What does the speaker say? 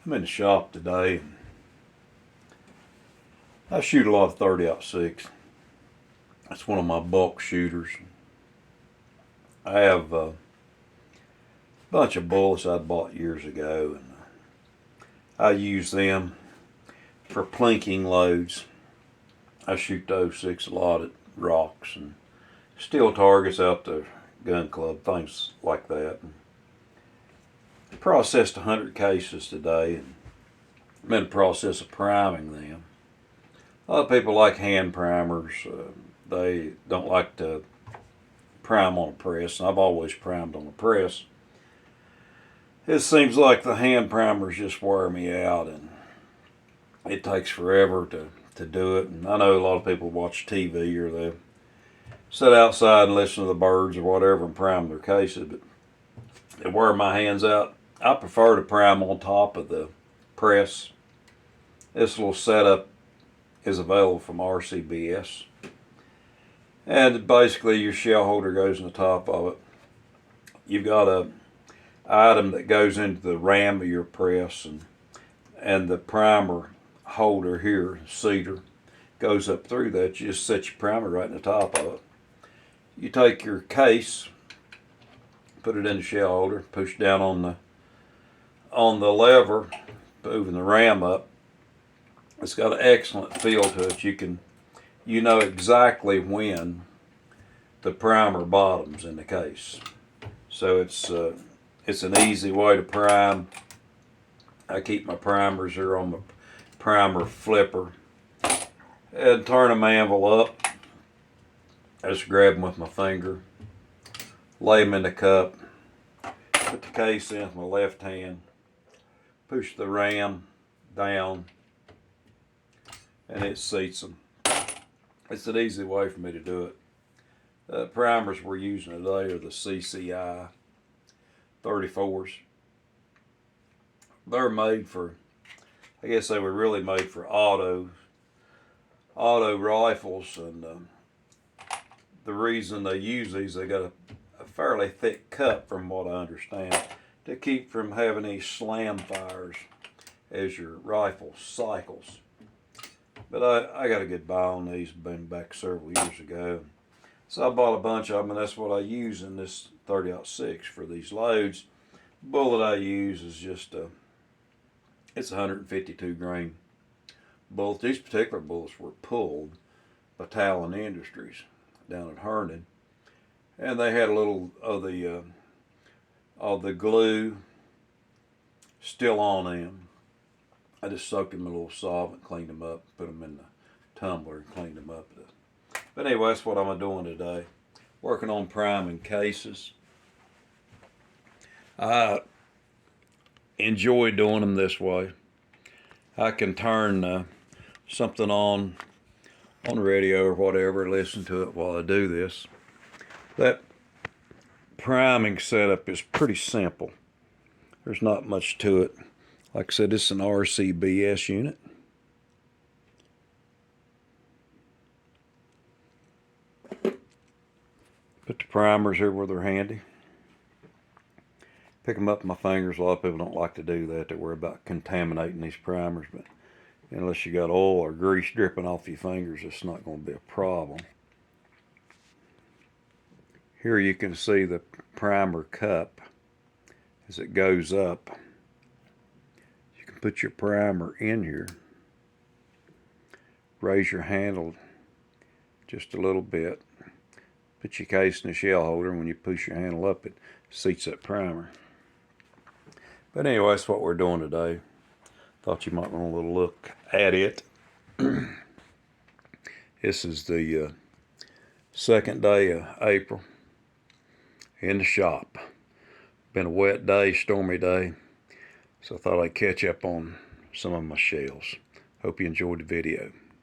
I'm in the shop today. I shoot a lot of 30-06. That's one of my bulk shooters. I have a bunch of bullets I bought years ago, and I use them for plinking loads. I shoot the 06 a lot at rocks and steel targets out the gun club, things like that. I processed 100 cases today, and I'm in the process of priming them. A lot of people like hand primers. They don't like to prime on a press, and I've always primed on a press. It seems like the hand primers just wear me out, and it takes forever to do it. And I know a lot of people watch TV or they sit outside and listen to the birds or whatever and prime their cases, but they wear my hands out. I prefer to prime on top of the press. This little setup is available from RCBS. And basically your shell holder goes in the top of it. You've got a item that goes into the ram of your press, and the primer holder here, cedar, goes up through that. You just set your primer right in the top of it. You take your case, put it in the shell holder, push down on the lever, moving the ram up. It's got an excellent feel to it. You know exactly when the primer bottoms in the case. So it's an easy way to prime. I keep my primers here on my primer flipper and turn them anvil up. I just grab them with my finger, lay them in the cup, put the case in with my left hand, push the ram down, and it seats them. It's an easy way for me to do it. The primers we're using today are the CCI 34s. They're made for, I guess they were really made for auto rifles, and the reason they use these, they got a fairly thick cup, from what I understand, to keep from having any slam fires as your rifle cycles. But I got a good buy on these, been back several years ago. So I bought a bunch of them, and that's what I use in this 30-06 for these loads. The bullet I use is just it's 152 grain bullet. These particular bullets were pulled by Talon Industries down at Herndon, and they had a little of the glue still on them. I just soaked them in a little solvent, cleaned them up, put them in the tumbler and cleaned them up. But anyway, that's what I'm doing today. Working on priming cases. I enjoy doing them this way. I can turn something on the radio or whatever, listen to it while I do this. That priming setup is pretty simple. There's not much to it. Like I said, it's an RCBS unit. Put the primers here where they're handy. Pick them up with my fingers. A lot of people don't like to do that. They worry about contaminating these primers, but unless you got oil or grease dripping off your fingers, it's not going to be a problem. Here you can see the primer cup as it goes up. You can put your primer in here. Raise your handle just a little bit. Put your case in the shell holder, and when you push your handle up, it seats that primer. But anyway, that's what we're doing today. Thought you might want a little look at it. This is the second day of April in the shop. Been a wet day, stormy day, so I thought I'd catch up on some of my shells. Hope you enjoyed the video.